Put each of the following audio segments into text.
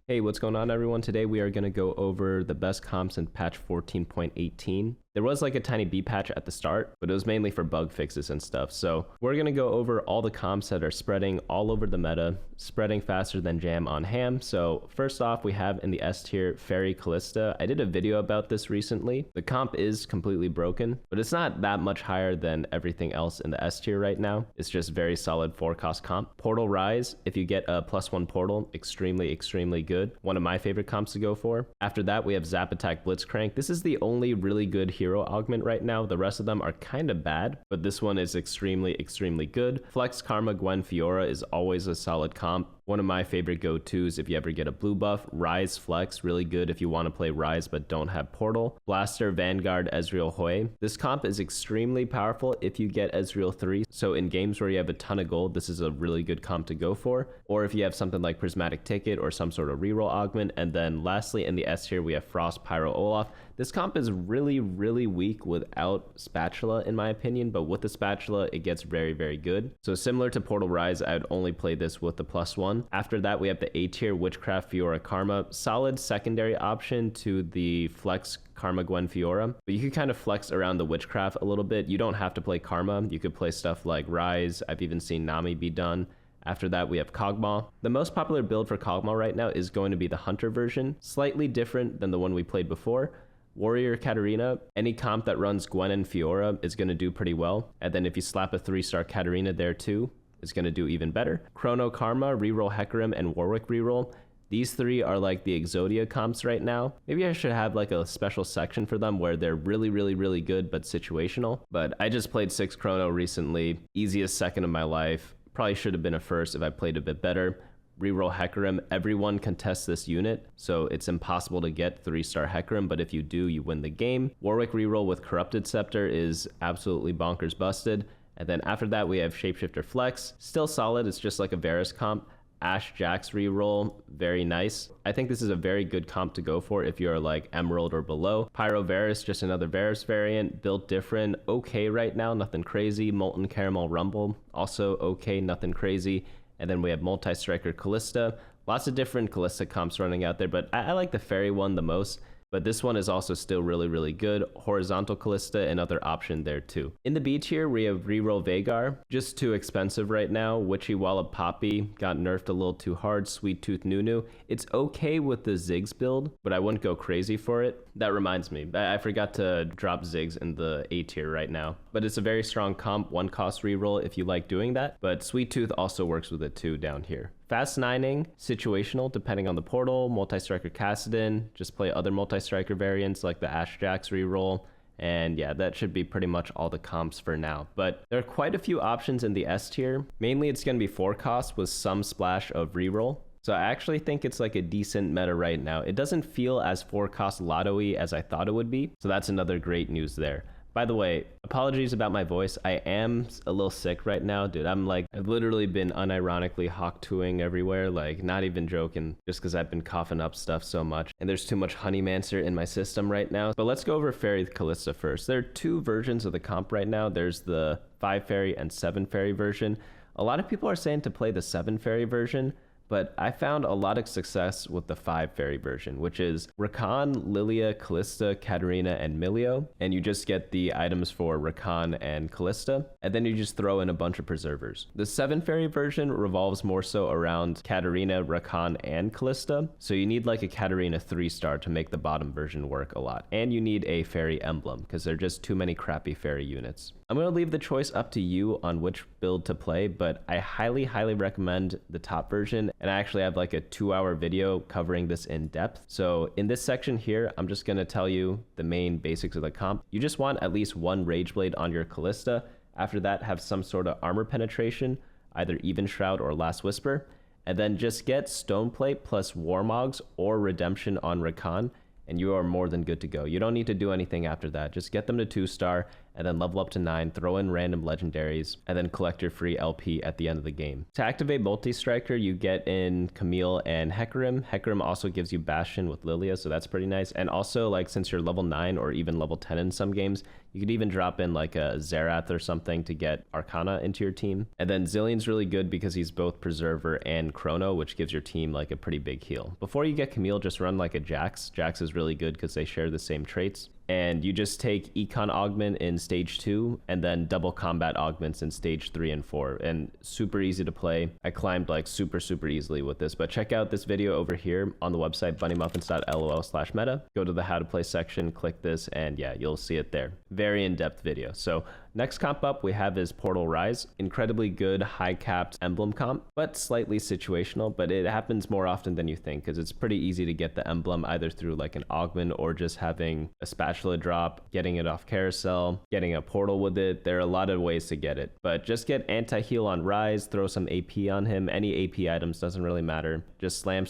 Hey, what's going on everyone? Today we are going to go over the best comps in patch 14.18. There was like a tiny B patch at the start, but it was mainly for bug fixes and stuff. So we're going to go over all the comps that are spreading all over the meta, spreading faster than jam on ham. So first off, we have in the S tier, Faerie Kalista. I did a video about this recently. The comp is completely broken, but it's not that much higher than everything else in the S tier right now. It's just very solid 4-cost comp. Portal Ryze, if you get a +1 portal, extremely good. One of my favorite comps to go for. After that, we have Zap Attack Blitzcrank. This is the only really good hero augment right now. The rest of them are kind of bad, but this one is extremely good. Flex Karma Gwen Fiora is always a solid comp. One of my favorite go-tos if you ever get a blue buff. Ryze Flex, really good if you want to play Ryze but don't have Portal. Blaster, Vanguard, Ezreal, Hwei. This comp is extremely powerful if you get Ezreal 3. So in games where you have a ton of gold, this is a really good comp to go for. Or if you have something like Prismatic Ticket or some sort of reroll augment. And then lastly, in the S tier, we have Frost, Pyro, Olaf. This comp is really weak without Spatula in my opinion, but with the Spatula, it gets very good. So similar to Portal Ryze, I would only play this with the +1. After that, we have the A tier, Witchcraft, Fiora, Karma. Solid secondary option to the Flex Karma Gwen Fiora, but you could kind of flex around the Witchcraft a little bit. You don't have to play Karma. You could play stuff like Ryze. I've even seen Nami be done. After that, we have Kogmaw. The most popular build for Kogmaw right now is going to be the Hunter version, slightly different than the one we played before. Warrior Katarina, any comp that runs Gwen and Fiora is going to do pretty well. And then if you slap a 3-star Katarina there too, it's going to do even better. Chrono Karma, Reroll Hecarim, and Warwick Reroll. These three are like the Exodia comps right now. Maybe I should have like a special section for them where they're really good but situational. But I just played 6 Chrono recently. Easiest second of my life. Probably should have been a first if I played a bit better. Reroll Hecarim, everyone contests this unit, so it's impossible to get 3-star Hecarim, but if you do, you win the game. Warwick Reroll with Corrupted Scepter is absolutely bonkers busted. And then after that, we have Shapeshifter Flex. Still solid, it's just like a Varus comp. Ashe Jax Reroll, very nice. I think this is a very good comp to go for if you're like Emerald or below. Pyro Varus, just another Varus variant, built different, okay right now, nothing crazy. Molten Caramel Rumble, also okay, nothing crazy. And then we have Multistriker Kalista. Lots of different Kalista comps running out there, but I like the Fairy one the most. But this one is also still really good. Horizontal Kalista, another option there too. In the B tier, we have Reroll Veigar. Just too expensive right now. Witchy, Wallop, Poppy got nerfed a little too hard. Sweet Tooth, Nunu. It's okay with the Ziggs build, but I wouldn't go crazy for it. That reminds me, I forgot to drop Ziggs in the A tier right now. But it's a very strong comp, 1-cost reroll if you like doing that. But Sweet Tooth also works with it too down here. Fast 9ing, situational, depending on the portal. Multistriker Kassadin, just play other Multistriker variants like the Ashe Jax Reroll. And yeah, that should be pretty much all the comps for now. But there are quite a few options in the S tier. Mainly it's going to be 4-cost with some splash of reroll. So I actually think it's like a decent meta right now. It doesn't feel as 4-cost lotto-y as I thought it would be. So that's another great news there. By the way, apologies about my voice. I am a little sick right now, dude. I've literally been unironically hawk-tuing everywhere, like not even joking, just because I've been coughing up stuff so much. And there's too much Honeymancer in my system right now. But let's go over Faerie Kalista first. There are 2 versions of the comp right now. There's the 5 Fairy and 7 Fairy version. A lot of people are saying to play the 7 Fairy version, but I found a lot of success with the 5 Fairy version, which is Rakan, Lilia, Kalista, Katarina, and Milio. And you just get the items for Rakan and Kalista, and then you just throw in a bunch of preservers. The 7 Fairy version revolves more so around Katarina, Rakan, and Kalista. So you need like a Katarina 3-star to make the bottom version work a lot. And you need a Fairy emblem, because there are just too many crappy Fairy units. I'm going to leave the choice up to you on which build to play, but I highly recommend the top version. And I actually have like a 2-hour video covering this in depth. So in this section here, I'm just going to tell you the main basics of the comp. You just want at least 1 Rage Blade on your Kalista. After that, have some sort of armor penetration, either Even Shroud or Last Whisper. And then just get Stoneplate plus Warmogs or Redemption on Rakan, and you are more than good to go. You don't need to do anything after that. Just get them to 2-star, and then level up to 9, throw in random legendaries, and then collect your free LP at the end of the game. To activate Multistriker, you get in Camille and Hecarim. Hecarim also gives you Bastion with Lilia, so that's pretty nice. And also, like, since you're level 9 or even level 10 in some games, you could even drop in like a Xerath or something to get Arcana into your team. And then Zillion's really good because he's both Preserver and Chrono, which gives your team like a pretty big heal. Before you get Camille, just run like a Jax. Jax is really good because they share the same traits. And you just take Econ Augment in stage 2 and then double combat augments in stage 3 and 4. And super easy to play. I climbed like super easily with this. But check out this video over here on the website bunnymuffins.lol/meta. Go to the how to play section, click this, and yeah, you'll see it there. Very in-depth video. So next comp up we have is Portal Ryze. Incredibly good high capped emblem comp, but slightly situational. But it happens more often than you think because it's pretty easy to get the emblem either through like an augment or just having a spatula drop, getting it off Carousel, getting a portal with it. There are a lot of ways to get it, but just get anti-heal on Ryze, throw some AP on him. Any AP items, doesn't really matter. Just slam,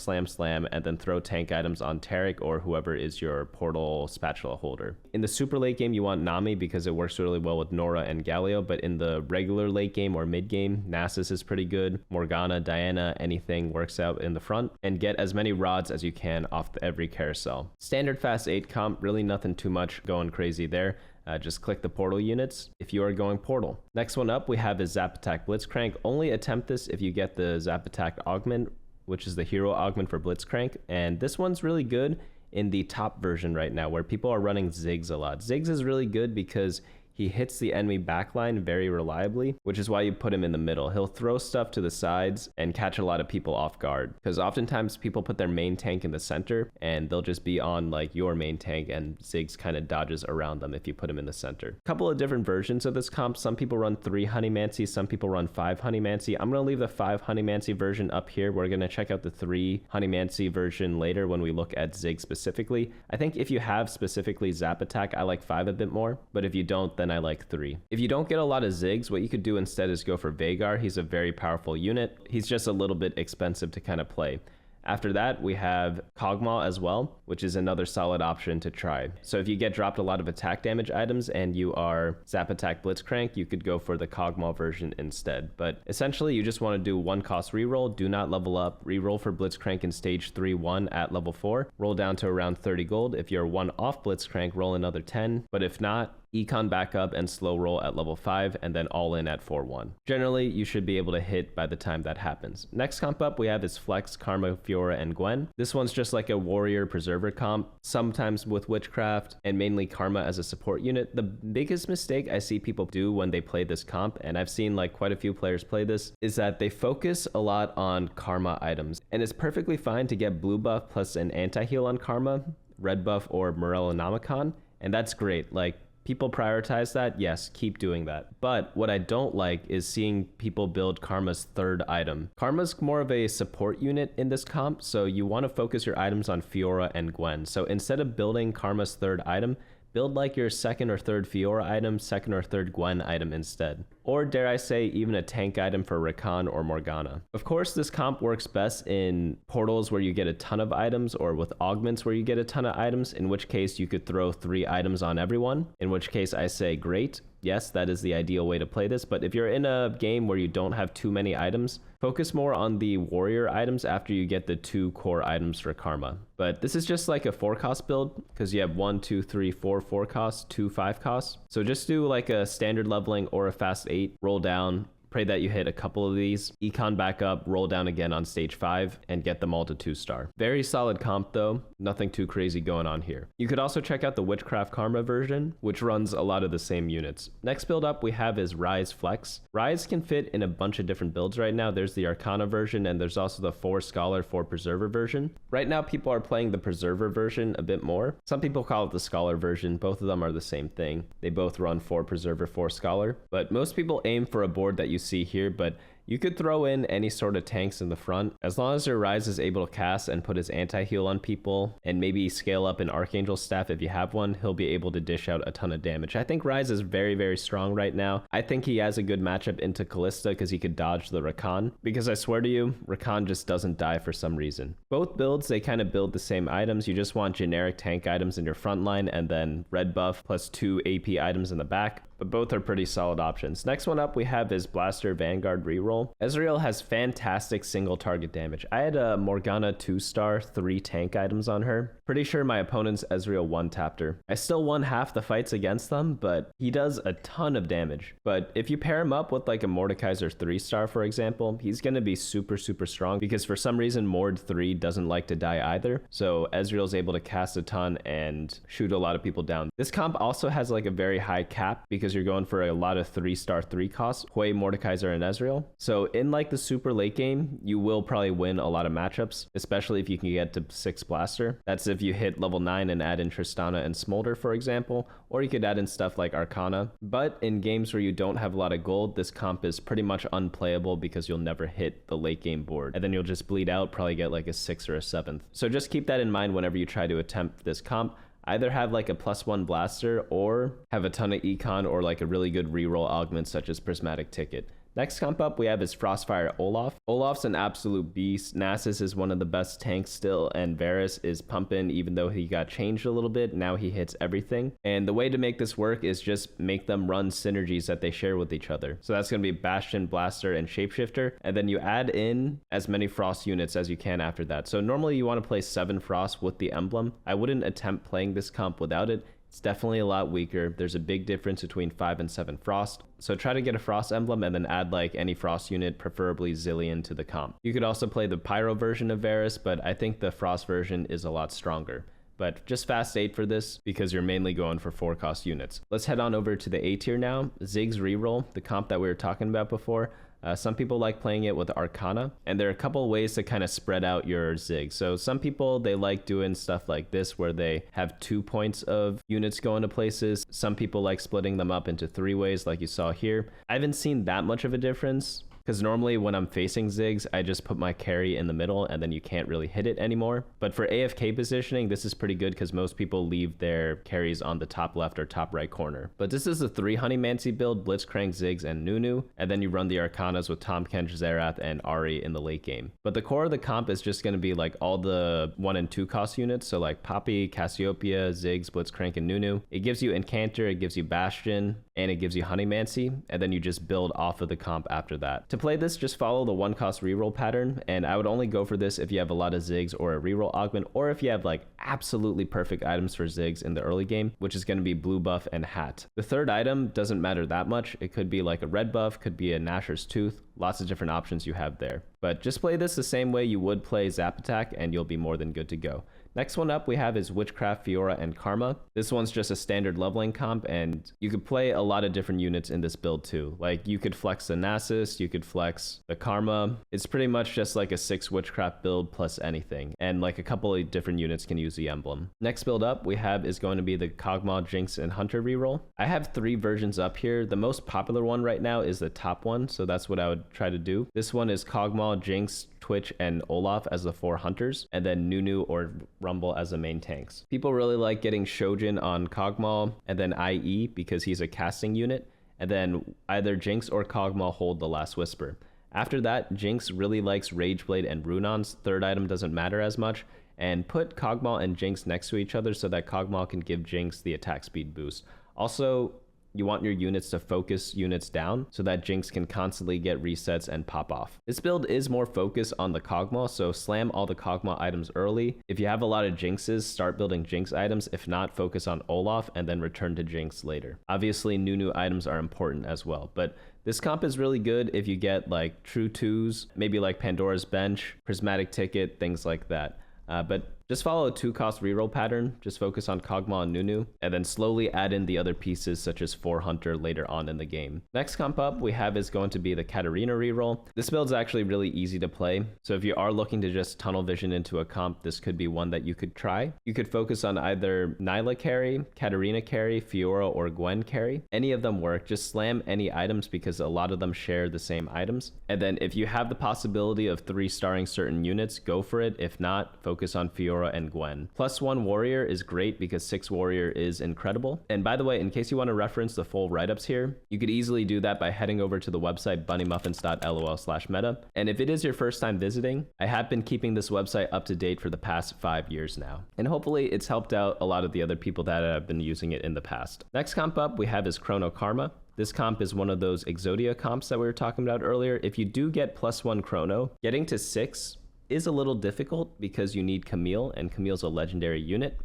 and then throw tank items on Taric or whoever is your portal spatula holder. In the super late game, you want Nami because it works really well with Nora and Galio, but in the regular late game or mid game, Nasus is pretty good. Morgana, Diana, anything works out in the front, and get as many rods as you can off every Carousel. Standard fast 8 comp, really nothing too much going crazy there. Just click the portal units if you are going portal. Next one up we have is Zap Attack Blitzcrank. Only attempt this if you get the Zap Attack Augment, which is the hero augment for Blitzcrank, and this one's really good in the top version right now where people are running Ziggs a lot. Ziggs is really good because he hits the enemy backline very reliably, which is why you put him in the middle. He'll throw stuff to the sides and catch a lot of people off guard because oftentimes people put their main tank in the center and they'll just be on like your main tank and Ziggs kind of dodges around them if you put him in the center. A couple of different versions of this comp. Some people run 3 Honeymancy, some people run 5 Honeymancy. I'm going to leave the 5 Honeymancy version up here. We're going to check out the 3 Honeymancy version later when we look at Ziggs specifically. I think if you have specifically Zap Attack, I like 5 a bit more, but if you don't, then I like 3. If you don't get a lot of Ziggs, what you could do instead is go for Veigar. He's a very powerful unit. He's just a little bit expensive to kind of play. After that, we have Kogmaw as well, which is another solid option to try. So if you get dropped a lot of attack damage items and you are Zap Attack Blitzcrank, you could go for the Kogmaw version instead. But essentially, you just want to do 1 cost reroll, do not level up, reroll for Blitzcrank in stage 3-1 at level 4, roll down to around 30 gold. If you're 1 off Blitzcrank, roll another 10, but if not, Econ back up and slow roll at level 5 and then all in at 4-1. Generally, you should be able to hit by the time that happens. Next comp up we have is Flex, Karma, Fiora, and Gwen. This one's just like a warrior preserver comp, sometimes with Witchcraft and mainly Karma as a support unit. The biggest mistake I see people do when they play this comp, and I've seen like quite a few players play this, is that they focus a lot on Karma items. And it's perfectly fine to get blue buff plus an anti-heal on Karma, red buff or Morellonomicon, and that's great. Like, people prioritize that, yes, keep doing that. But what I don't like is seeing people build Karma's 3rd item. Karma's more of a support unit in this comp, so you want to focus your items on Fiora and Gwen. So instead of building Karma's 3rd item, build like your 2nd or 3rd Fiora item, 2nd or 3rd Gwen item instead. Or dare I say, even a tank item for Rakan or Morgana. Of course, this comp works best in portals where you get a ton of items or with augments where you get a ton of items, in which case you could throw 3 items on everyone, in which case I say great. Yes, that is the ideal way to play this, but if you're in a game where you don't have too many items, focus more on the warrior items after you get the 2 core items for Karma. But this is just like a 4-cost build, because you have 1, 2, 3, 4 4-costs, 2 5-costs. So just do like a standard leveling or a fast 8, roll down, pray that you hit a couple of these, econ back up, roll down again on stage 5, and get them all to 2-star. Very solid comp though, nothing too crazy going on here. You could also check out the Witchcraft Karma version, which runs a lot of the same units. Next build up we have is Ryze Flex. Ryze can fit in a bunch of different builds right now. There's the Arcana version, and there's also the 4 Scholar, 4 Preserver version. Right now people are playing the Preserver version a bit more. Some people call it the Scholar version. Both of them are the same thing. They both run 4 Preserver, 4 Scholar, but most people aim for a board that you see here, but you could throw in any sort of tanks in the front. As long as your Ryze is able to cast and put his anti-heal on people and maybe scale up an Archangel staff if you have one, he'll be able to dish out a ton of damage. I think Ryze is very strong right now. I think he has a good matchup into Kalista because he could dodge the Rakan, because I swear to you, Rakan just doesn't die for some reason. Both builds, they kind of build the same items. You just want generic tank items in your front line and then red buff plus 2 AP items in the back. but both are pretty solid options. Next one up we have is Blaster Vanguard Reroll. Ezreal has fantastic single target damage. I had a Morgana 2-star 3 tank items on her. Pretty sure my opponent's Ezreal 1-tapped her. I still won half the fights against them, but he does a ton of damage. But if you pair him up with like a Mordekaiser 3-star, for example, he's going to be super strong because for some reason Mord 3 doesn't like to die either. So Ezreal's able to cast a ton and shoot a lot of people down. This comp also has like a very high cap because you're going for a lot of 3-star 3 costs, Hwei, Mordekaiser, and Ezreal. So in like the super late game, you will probably win a lot of matchups, especially if you can get to 6 Blaster. That's if you hit level 9 and add in Tristana and Smolder, for example, or you could add in stuff like Arcana. But in games where you don't have a lot of gold, this comp is pretty much unplayable because you'll never hit the late game board, and then you'll just bleed out, probably get like a 6th or a 7th. So just keep that in mind whenever you try to attempt this comp. Either have like a +1 blaster or have a ton of econ or like a really good reroll augment such as Prismatic Ticket. Next comp up we have is Frostfire Olaf. Olaf's an absolute beast. Nasus is one of the best tanks still, and Varus is pumping even though he got changed a little bit. Now he hits everything. And the way to make this work is just make them run synergies that they share with each other. So that's going to be Bastion, Blaster, and Shapeshifter. And then you add in as many Frost units as you can after that. So normally you want to play 7 Frost with the emblem. I wouldn't attempt playing this comp without it. It's definitely a lot weaker. There's a big difference between 5 and 7 Frost. So try to get a Frost emblem and then add like any Frost unit, preferably Zillion, to the comp. You could also play the Pyro version of Varus, but I think the Frost version is a lot stronger. But just fast 8 for this because you're mainly going for 4 cost units. Let's head on over to the A tier now. Ziggs Reroll, the comp that we were talking about before. Some people like playing it with Arcana, and there are a couple ways to kind of spread out your Ziggs. So some people, they like doing stuff like this where they have 2 points of units going to places. Some people like splitting them up into 3 ways like you saw here. I haven't seen that much of a difference, because normally when I'm facing Ziggs, I just put my carry in the middle and then you can't really hit it anymore. But for AFK positioning, this is pretty good because most people leave their carries on the top left or top right corner. But this is a 3 Honeymancy build, Blitzcrank, Ziggs, and Nunu. And then you run the Arcanas with Tahm Kench, Xerath, and Ahri in the late game. But the core of the comp is just going to be like all the 1 and 2 cost units. So like Poppy, Cassiopeia, Ziggs, Blitzcrank, and Nunu. It gives you Incanter, it gives you Bastion, and it gives you Honeymancy. And then you just build off of the comp after that. To play this, just follow the 1 cost reroll pattern, and I would only go for this if you have a lot of Ziggs or a reroll augment, or if you have like absolutely perfect items for Ziggs in the early game, which is going to be blue buff and hat. The third item doesn't matter that much. It could be like a red buff, could be a Nashor's Tooth, lots of different options you have there. But just play this the same way you would play Zap Attack and you'll be more than good to go. Next one up we have is Witchcraft, Fiora, and Karma. This one's just a standard leveling comp, and you could play a lot of different units in this build too. Like you could flex the Nasus, you could flex the Karma. It's pretty much just like a 6 Witchcraft build plus anything, and like a couple of different units can use the emblem. Next build up we have is going to be the Kogmaw, Jinx, and Hunter reroll. I have 3 versions up here. The most popular one right now is the top one, so that's what I would try to do. This one is Kogmaw, Jinx, Twitch, and Olaf as the 4 hunters, and then Nunu or Rumble as the main tanks. People really like getting Shojin on Kogmaw and then IE because he's a casting unit, and then either Jinx or Kogmaw hold the Last Whisper. After that, Jinx really likes Rageblade and Runon's. Third item doesn't matter as much, and put Kogmaw and Jinx next to each other so that Kogmaw can give Jinx the attack speed boost. Also, you want your units to focus units down so that Jinx can constantly get resets and pop off. This build is more focused on the Kogmaw, so slam all the Kogmaw items early. If you have a lot of Jinxes, start building Jinx items. If not, focus on Olaf and then return to Jinx later. Obviously, Nunu items are important as well, but this comp is really good if you get like true 2s, maybe like Pandora's Bench, Prismatic Ticket, things like that. But just follow a 2 cost reroll pattern, just focus on Kogmaw and Nunu, and then slowly add in the other pieces such as 4 Hunter later on in the game. Next comp up we have is going to be the Katarina reroll. This build is actually really easy to play, so if you are looking to just tunnel vision into a comp, this could be one that you could try. You could focus on either Nyla carry, Katarina carry, Fiora, or Gwen carry. Any of them work, just slam any items because a lot of them share the same items. And then if you have the possibility of 3-starring certain units, go for it. If not, focus on Fiora Fiora, and Gwen. +1 warrior is great because 6 warrior is incredible. And by the way, in case you want to reference the full write-ups here, you could easily do that by heading over to the website bunnymuffins.lol/meta. And if it is your first time visiting, I have been keeping this website up to date for the past 5 years now. And hopefully it's helped out a lot of the other people that have been using it in the past. Next comp up we have is Chrono Karma. This comp is one of those Exodia comps that we were talking about earlier. If you do get +1 Chrono, getting to 6 is a little difficult because you need Camille, and Camille's a legendary unit.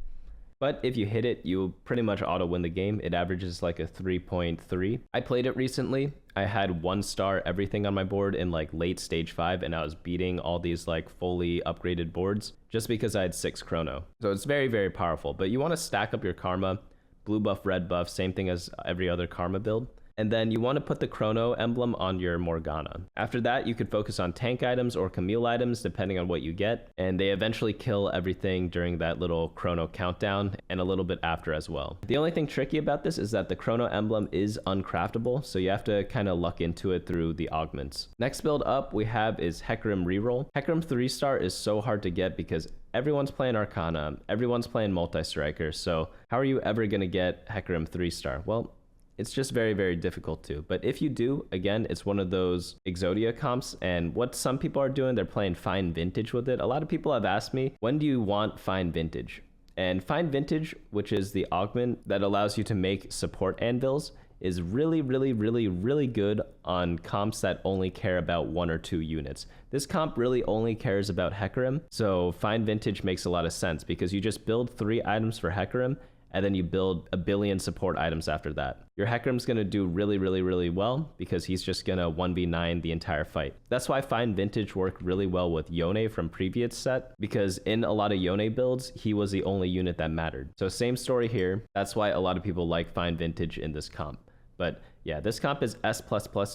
But if you hit it, you pretty much auto win the game. It averages like a 3.3. I played it recently. I had 1-star everything on my board in like late stage 5, and I was beating all these like fully upgraded boards just because I had 6 Chrono. So it's very, very powerful. But you want to stack up your Karma, blue buff, red buff, same thing as every other Karma build. And then you want to put the Chrono emblem on your Morgana. After that, you could focus on tank items or Camille items, depending on what you get. And they eventually kill everything during that little Chrono countdown and a little bit after as well. The only thing tricky about this is that the Chrono emblem is uncraftable, so you have to kind of luck into it through the augments. Next build up we have is Hecarim Reroll. Hecarim 3-star is so hard to get because everyone's playing Arcana, everyone's playing Multistriker, so how are you ever going to get Hecarim 3-star? Well, it's just very, very difficult to. But if you do, again, it's one of those Exodia comps. And what some people are doing, they're playing Fine Vintage with it. A lot of people have asked me, when do you want Fine Vintage? And Fine Vintage, which is the augment that allows you to make support anvils, is really, really, really, really good on comps that only care about 1 or 2 units. This comp really only cares about Hecarim. So Fine Vintage makes a lot of sense because you just build 3 items for Hecarim, and then you build a billion support items after that. Your Hecarim's gonna do really, really, really well because he's just gonna 1v9 the entire fight. That's why Fine Vintage worked really well with Yone from previous set, because in a lot of Yone builds, he was the only unit that mattered. So same story here. That's why a lot of people like Fine Vintage in this comp. But yeah, this comp is S++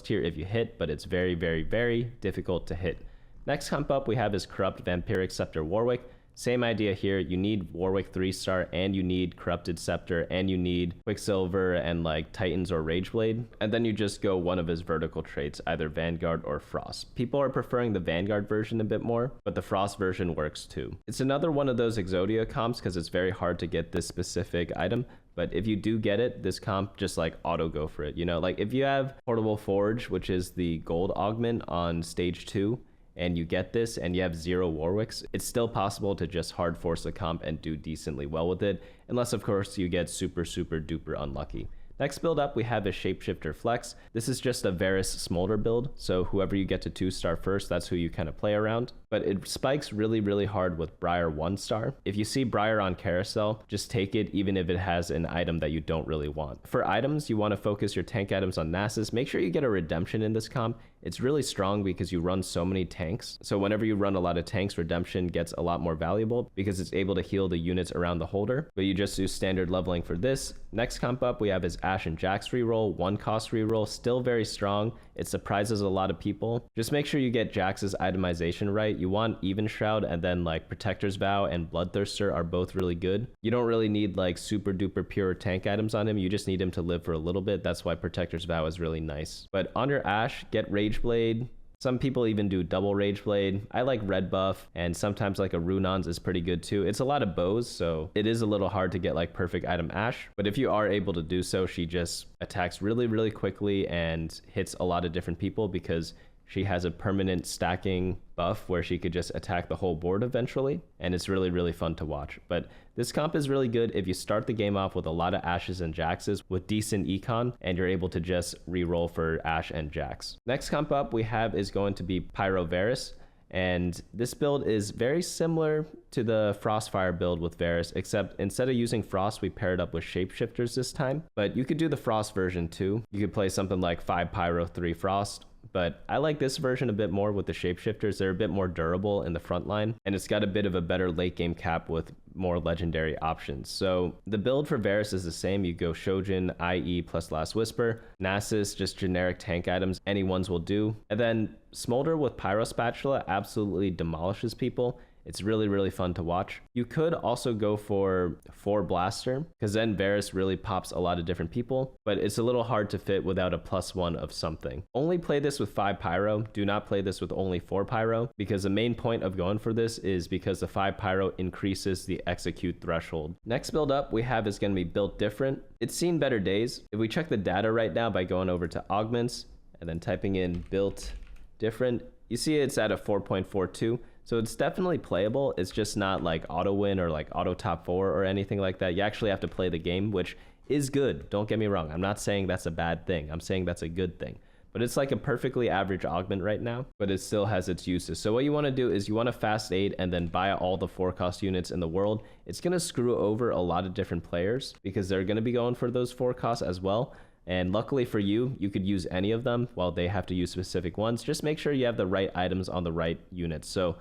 tier if you hit, but it's very, very, very difficult to hit. Next comp up we have is Corrupt Vampiric Scepter Warwick. Same idea here. You need Warwick 3-star, and you need Corrupted Scepter, and you need Quicksilver and like Titans or Rageblade. And then you just go one of his vertical traits, either Vanguard or Frost. People are preferring the Vanguard version a bit more, but the Frost version works too. It's another one of those Exodia comps because it's very hard to get this specific item. But if you do get it, this comp just like auto go for it. You know, like if you have Portable Forge, which is the gold augment on stage 2, and you get this and you have 0 Warwicks, it's still possible to just hard force the comp and do decently well with it, unless of course you get super, super duper unlucky. Next build up we have a Shapeshifter Flex. This is just a Varus Smolder build, so whoever you get to 2-star first, that's who you kind of play around. But it spikes really, really hard with Briar 1-star. If you see Briar on Carousel, just take it even if it has an item that you don't really want. For items, you want to focus your tank items on Nasus. Make sure you get a Redemption in this comp. It's really strong because you run so many tanks. So whenever you run a lot of tanks, Redemption gets a lot more valuable because it's able to heal the units around the holder. But you just do standard leveling for this. Next comp up we have is Ashe Jax Reroll, 1-cost reroll, still very strong. It surprises a lot of people. Just make sure you get Jax's itemization right. You want Even Shroud, and then like Protector's Vow and Bloodthirster are both really good. You don't really need like super duper pure tank items on him. You just need him to live for a little bit. That's why Protector's Vow is really nice. But on your Ashe, get Rageblade. Some people even do double Rageblade. I like red buff, and sometimes like a Runon's is pretty good too. It's a lot of bows, so it is a little hard to get like perfect item Ashe, but if you are able to do so, she just attacks really, really quickly and hits a lot of different people because she has a permanent stacking buff where she could just attack the whole board eventually, and it's really, really fun to watch. But this comp is really good if you start the game off with a lot of Ashes and Jaxes with decent econ, and you're able to just reroll for Ashe and Jax. Next comp up we have is going to be Pyro Varus, and this build is very similar to the Frostfire build with Varus, except instead of using Frost, we paired up with Shapeshifters this time. But you could do the Frost version too. You could play something like 5 Pyro, 3 Frost. But I like this version a bit more with the Shapeshifters. They're a bit more durable in the front line, and it's got a bit of a better late game cap with more legendary options. So the build for Varus is the same. You go Shojin, IE plus Last Whisper, Nasus, just generic tank items. Any ones will do. And then Smolder with Pyro Spatula absolutely demolishes people. It's really, really fun to watch. You could also go for 4 Blaster, because then Varus really pops a lot of different people, but it's a little hard to fit without a +1 of something. Only play this with 5 Pyro. Do not play this with only 4 Pyro, because the main point of going for this is because the 5 Pyro increases the execute threshold. Next build up we have is going to be built different. It's seen better days. If we check the data right now by going over to augments and then typing in built different, you see it's at a 4.42. So it's definitely playable. It's just not like auto win or like auto top 4 or anything like that. You actually have to play the game, which is good. Don't get me wrong. I'm not saying that's a bad thing. I'm saying that's a good thing. But it's like a perfectly average augment right now, but it still has its uses. So what you want to do is you want to fast 8 and then buy all the 4-cost units in the world. It's going to screw over a lot of different players because they're going to be going for those 4 costs as well. And luckily for you, you could use any of them while they have to use specific ones. Just make sure you have the right items on the right units. So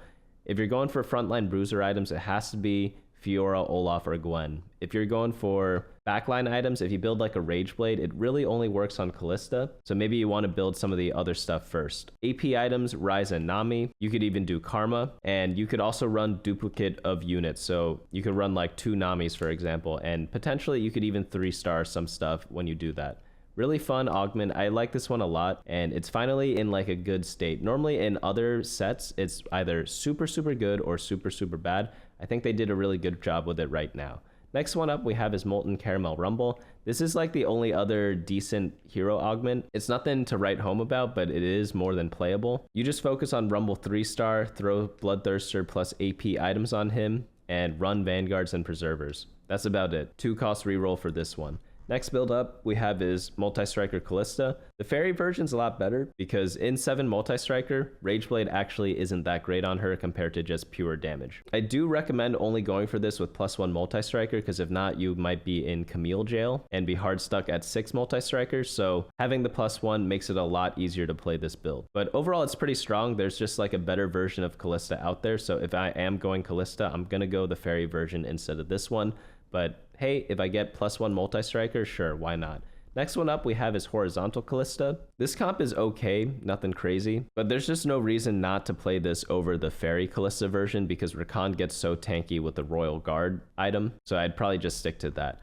if you're going for frontline bruiser items, it has to be Fiora, Olaf, or Gwen. If you're going for backline items, if you build like a Rage Blade, it really only works on Kalista. So maybe you want to build some of the other stuff first. AP items, Ryze and Nami. You could even do Karma, and you could also run duplicate of units. So you could run like 2 Namis, for example, and potentially you could even 3-star some stuff when you do that. Really fun augment. I like this one a lot, and it's finally in like a good state. Normally in other sets, it's either super, super good or super, super bad. I think they did a really good job with it right now. Next one up we have is Molten Caramel Rumble. This is like the only other decent hero augment. It's nothing to write home about, but it is more than playable. You just focus on Rumble 3-star, throw Bloodthirster plus AP items on him, and run Vanguards and Preservers. That's about it. 2-cost reroll for this one. Next build up we have is Multistriker Kalista. The Faerie version's a lot better because in 7 Multistriker, Rageblade actually isn't that great on her compared to just pure damage. I do recommend only going for this with +1 Multistriker, because if not, you might be in Camille jail and be hard stuck at 6 Multistrikers, so having the +1 makes it a lot easier to play this build. But overall, it's pretty strong. There's just like a better version of Kalista out there, so if I am going Kalista, I'm gonna go the Faerie version instead of this one. But hey, if I get +1 Multistriker, sure, why not? Next one up we have is Horizontal Kalista. This comp is okay, nothing crazy, but there's just no reason not to play this over the Faerie Kalista version because Rakan gets so tanky with the Royal Guard item, so I'd probably just stick to that.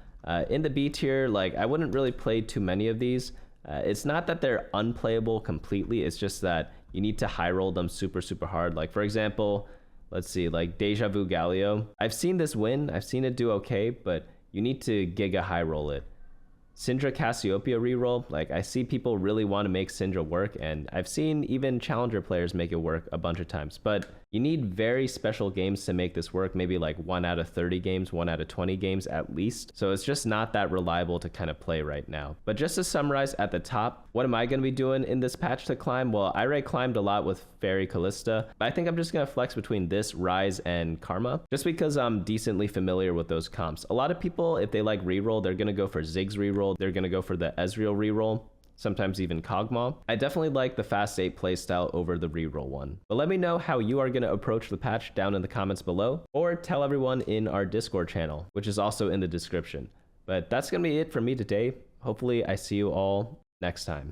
In the B tier, like I wouldn't really play too many of these. It's not that they're unplayable completely, it's just that you need to high roll them super, super hard. Like for example, let's see, like Deja Vu Galio. I've seen this win, I've seen it do okay, but you need to Giga high roll it. Syndra Cassiopeia reroll, like I see people really want to make Syndra work, and I've seen even challenger players make it work a bunch of times, but you need very special games to make this work, maybe like 1 out of 30 games, 1 out of 20 games at least. So it's just not that reliable to kind of play right now. But just to summarize at the top, what am I going to be doing in this patch to climb? Well, I already climbed a lot with Faerie Kalista, but I think I'm just going to flex between this, Ryze, and Karma, just because I'm decently familiar with those comps. A lot of people, if they like reroll, they're going to go for Ziggs Reroll, they're going to go for the Ezreal reroll, sometimes even Kogmaw. I definitely like the fast 8 playstyle over the reroll one. But let me know how you are going to approach the patch down in the comments below, or tell everyone in our Discord channel, which is also in the description. But that's going to be it for me today. Hopefully I see you all next time.